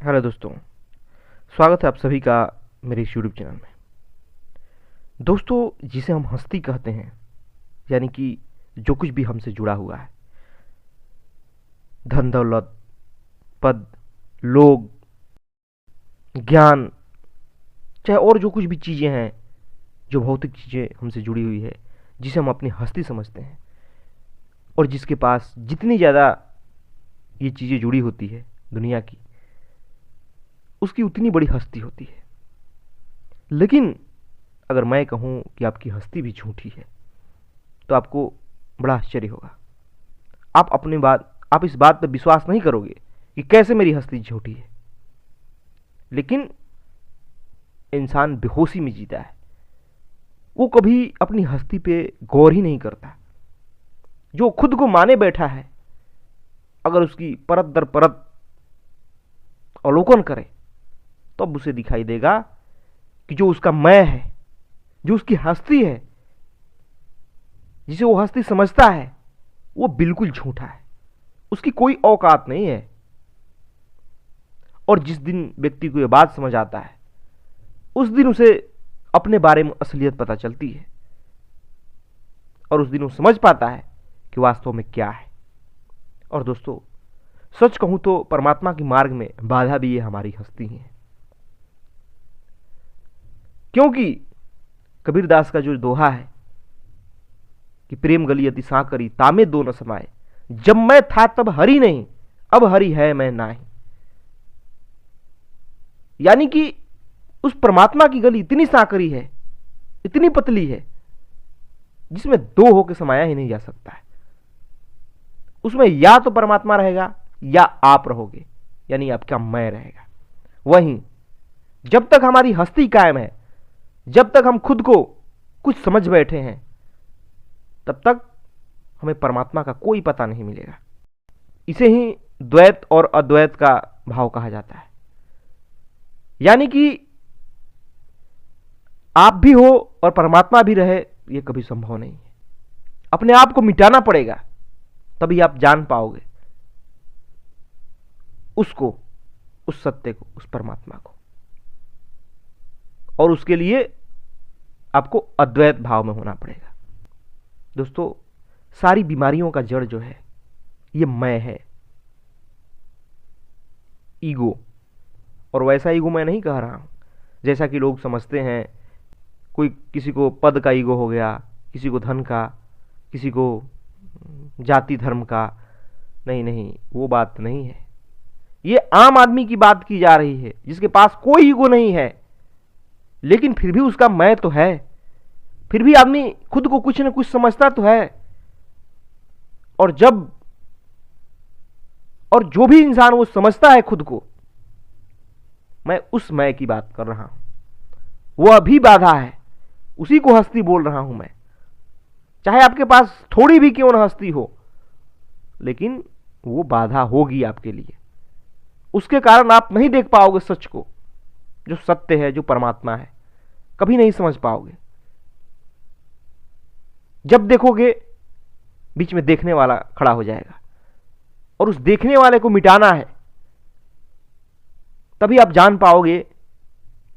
Hello दोस्तों, स्वागत है आप सभी का मेरे इस यूट्यूब चैनल में। दोस्तों, जिसे हम हस्ती कहते हैं, यानी कि जो कुछ भी हमसे जुड़ा हुआ है, धन दौलत, पद, लोग, ज्ञान, चाहे और जो कुछ भी चीज़ें हैं, जो भौतिक चीज़ें हमसे जुड़ी हुई है, जिसे हम अपनी हस्ती समझते हैं, और जिसके पास जितनी ज़्यादा ये चीज़ें जुड़ी होती है दुनिया की, उसकी उतनी बड़ी हस्ती होती है। लेकिन अगर मैं कहूं कि आपकी हस्ती भी झूठी है तो आपको बड़ा आश्चर्य होगा। आप इस बात पर विश्वास नहीं करोगे कि कैसे मेरी हस्ती झूठी है। लेकिन इंसान बेहोशी में जीता है, वो कभी अपनी हस्ती पे गौर ही नहीं करता। जो खुद को माने बैठा है, अगर उसकी परत दर परत अवलोकन करे तब तो उसे दिखाई देगा कि जो उसका मैं है, जो उसकी हस्ती है, जिसे वो हस्ती समझता है, वो बिल्कुल झूठा है। उसकी कोई औकात नहीं है। और जिस दिन व्यक्ति को यह बात समझ आता है, उस दिन उसे अपने बारे में असलियत पता चलती है, और उस दिन वो समझ पाता है कि वास्तव में क्या है। और दोस्तों, सच कहूं तो परमात्मा के मार्ग में बाधा भी ये हमारी हस्ती है। क्योंकि कबीरदास का जो दोहा है कि प्रेम गली अति सांकरी तामे दो न समाये, जब मैं था तब हरि नहीं, अब हरि है मैं नाही। यानी कि उस परमात्मा की गली इतनी सांकरी है, इतनी पतली है, जिसमें दो होकर समाया ही नहीं जा सकता है। उसमें या तो परमात्मा रहेगा या आप रहोगे, यानी आपका मैं रहेगा। वहीं जब तक हमारी हस्ती कायम है, जब तक हम खुद को कुछ समझ बैठे हैं, तब तक हमें परमात्मा का कोई पता नहीं मिलेगा। इसे ही द्वैत और अद्वैत का भाव कहा जाता है। यानी कि आप भी हो और परमात्मा भी रहे, यह कभी संभव नहीं है। अपने आप को मिटाना पड़ेगा, तभी आप जान पाओगे उसको, उस सत्य को, उस परमात्मा को। और उसके लिए आपको अद्वैत भाव में होना पड़ेगा। दोस्तों, सारी बीमारियों का जड़ जो है, ये मैं है, ईगो। और वैसा ईगो मैं नहीं कह रहा हूं जैसा कि लोग समझते हैं। कोई किसी को पद का ईगो हो गया, किसी को धन का, किसी को जाति धर्म का। नहीं नहीं, वो बात नहीं है। ये आम आदमी की बात की जा रही है, जिसके पास कोई ईगो नहीं है, लेकिन फिर भी उसका मैं तो है। फिर भी आदमी खुद को कुछ न कुछ समझता तो है। और जो भी इंसान वो समझता है खुद को, मैं उस मैं की बात कर रहा हूं। वो अभी बाधा है, उसी को हस्ती बोल रहा हूं मैं। चाहे आपके पास थोड़ी भी क्यों न हस्ती हो, लेकिन वो बाधा होगी आपके लिए। उसके कारण आप नहीं देख पाओगे सच को, जो सत्य है, जो परमात्मा है। कभी नहीं समझ पाओगे। जब देखोगे, बीच में देखने वाला खड़ा हो जाएगा, और उस देखने वाले को मिटाना है। तभी आप जान पाओगे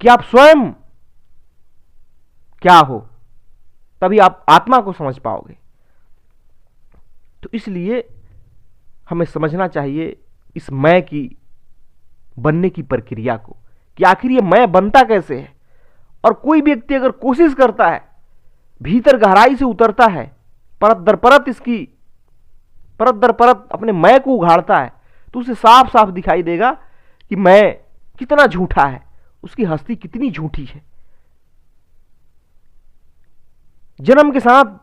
कि आप स्वयं क्या हो। तभी आप आत्मा को समझ पाओगे। तो इसलिए हमें समझना चाहिए इस मैं की बनने की प्रक्रिया को, कि आखिर ये मैं बनता कैसे है। और कोई व्यक्ति अगर कोशिश करता है, भीतर गहराई से उतरता है, परत दर परत अपने मैं को उघाड़ता है, तो उसे साफ साफ दिखाई देगा कि मैं कितना झूठा है, उसकी हस्ती कितनी झूठी है। जन्म के साथ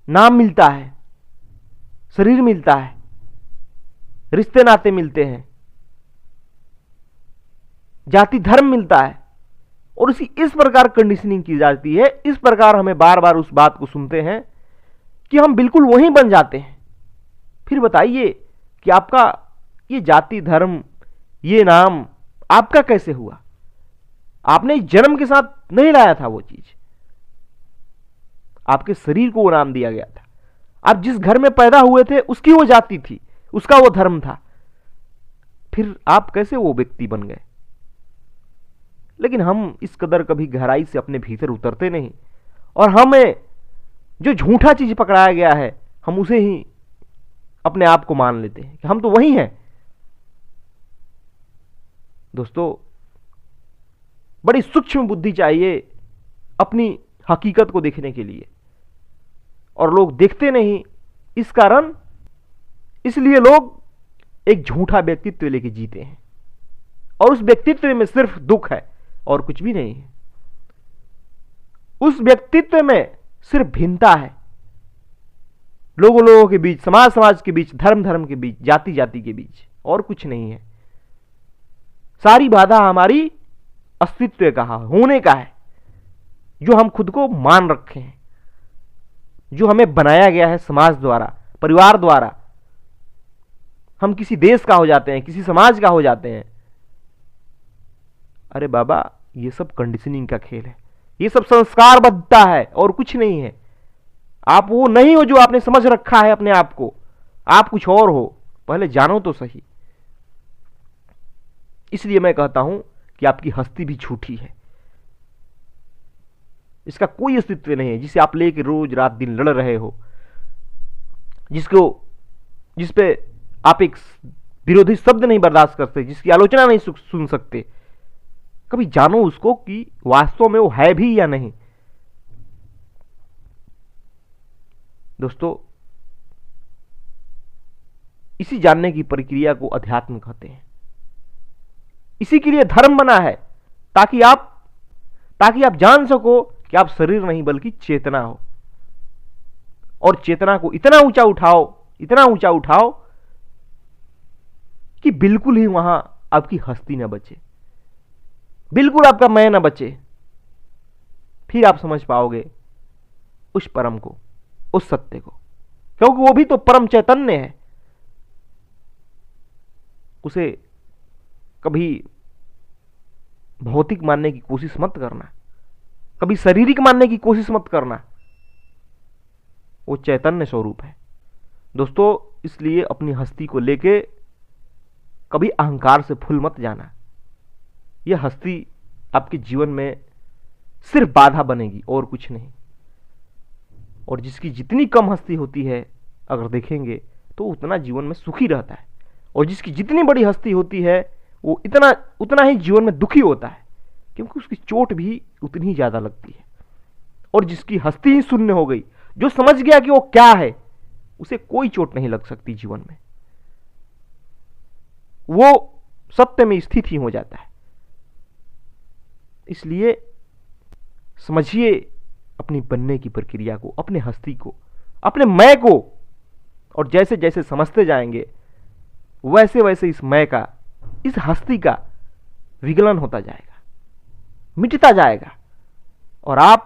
नाम मिलता है, शरीर मिलता है, रिश्ते नाते मिलते हैं, जाति धर्म मिलता है, और इस प्रकार कंडीशनिंग की जाती है। इस प्रकार हमें बार बार उस बात को सुनते हैं कि हम बिल्कुल वहीं बन जाते हैं। फिर बताइए कि आपका ये जाति धर्म, ये नाम आपका कैसे हुआ? आपने जन्म के साथ नहीं लाया था वो चीज, आपके शरीर को वो नाम दिया गया था। आप जिस घर में पैदा हुए थे, उसकी वो जाति थी, उसका वो धर्म था। फिर आप कैसे वो व्यक्ति बन गए? लेकिन हम इस कदर कभी गहराई से अपने भीतर उतरते नहीं, और हमें जो झूठा चीज पकड़ाया गया है हम उसे ही अपने आप को मान लेते हैं कि हम तो वही हैं। दोस्तों, बड़ी सूक्ष्म बुद्धि चाहिए अपनी हकीकत को देखने के लिए, और लोग देखते नहीं। इस कारण इसलिए लोग एक झूठा व्यक्तित्व लेके जीते हैं, और उस व्यक्तित्व में सिर्फ दुख है और कुछ भी नहीं है। उस व्यक्तित्व में सिर्फ भिन्नता है, लोगों के बीच, समाज के बीच, धर्म के बीच, जाति के बीच, और कुछ नहीं है। सारी बाधा हमारी अस्तित्व का, होने का है, जो हम खुद को मान रखे हैं, जो हमें बनाया गया है समाज द्वारा, परिवार द्वारा। हम किसी देश का हो जाते हैं, किसी समाज का हो जाते हैं। अरे बाबा, ये सब कंडीशनिंग का खेल है, ये सब संस्कारबद्धता है और कुछ नहीं है। आप वो नहीं हो जो आपने समझ रखा है अपने आप को, आप कुछ और हो। पहले जानो तो सही। इसलिए मैं कहता हूं कि आपकी हस्ती भी झूठी है, इसका कोई अस्तित्व नहीं है, जिसे आप लेके रोज रात दिन लड़ रहे हो, जिस पे आप एक विरोधी शब्द नहीं बर्दाश्त करते, जिसकी आलोचना नहीं सुन सकते। कभी जानो उसको कि वास्तव में वो है भी या नहीं। दोस्तों, इसी जानने की प्रक्रिया को अध्यात्म कहते हैं। इसी के लिए धर्म बना है, ताकि आप जान सको कि आप शरीर नहीं बल्कि चेतना हो, और चेतना को इतना ऊंचा उठाओ कि बिल्कुल ही वहां आपकी हस्ती न बचे, बिल्कुल आपका मैं न बचे। फिर आप समझ पाओगे उस परम को, उस सत्य को, क्योंकि वो भी तो परम चैतन्य है। उसे कभी भौतिक मानने की कोशिश मत करना, कभी शारीरिक मानने की कोशिश मत करना। वो चैतन्य स्वरूप है। दोस्तों, इसलिए अपनी हस्ती को लेके कभी अहंकार से फूल मत जाना। यह हस्ती आपके जीवन में सिर्फ बाधा बनेगी और कुछ नहीं। और जिसकी जितनी कम हस्ती होती है, अगर देखेंगे तो उतना जीवन में सुखी रहता है, और जिसकी जितनी बड़ी हस्ती होती है वो उतना ही जीवन में दुखी होता है, क्योंकि उसकी चोट भी उतनी ही ज्यादा लगती है। और जिसकी हस्ती ही शून्य हो गई, जो समझ गया कि वो क्या है, उसे कोई चोट नहीं लग सकती जीवन में, वो सत्य में स्थित ही हो जाता है। इसलिए समझिए अपनी बनने की प्रक्रिया को, अपने हस्ती को, अपने मैं को, और जैसे जैसे समझते जाएंगे वैसे वैसे इस मैं का, इस हस्ती का विगलन होता जाएगा, मिटता जाएगा, और आप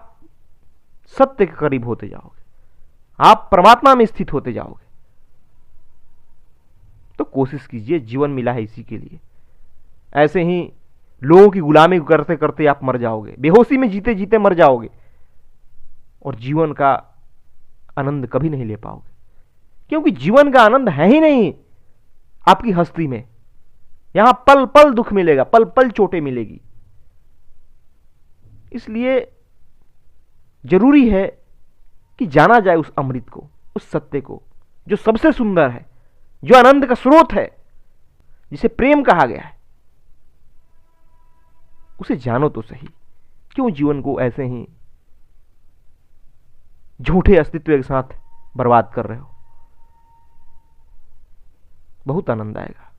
सत्य के करीब होते जाओगे, आप परमात्मा में स्थित होते जाओगे। तो कोशिश कीजिए, जीवन मिला है इसी के लिए। ऐसे ही लोगों की गुलामी करते करते आप मर जाओगे, बेहोशी में जीते जीते मर जाओगे, और जीवन का आनंद कभी नहीं ले पाओगे, क्योंकि जीवन का आनंद है ही नहीं आपकी हस्ती में। यहां पल पल दुख मिलेगा, पल पल चोटें मिलेगी। इसलिए जरूरी है कि जाना जाए उस अमृत को, उस सत्य को, जो सबसे सुंदर है, जो आनंद का स्रोत है, जिसे प्रेम कहा गया है। उसे जानो तो सही। क्यों जीवन को ऐसे ही झूठे अस्तित्व के साथ बर्बाद कर रहे हो? बहुत आनंद आएगा।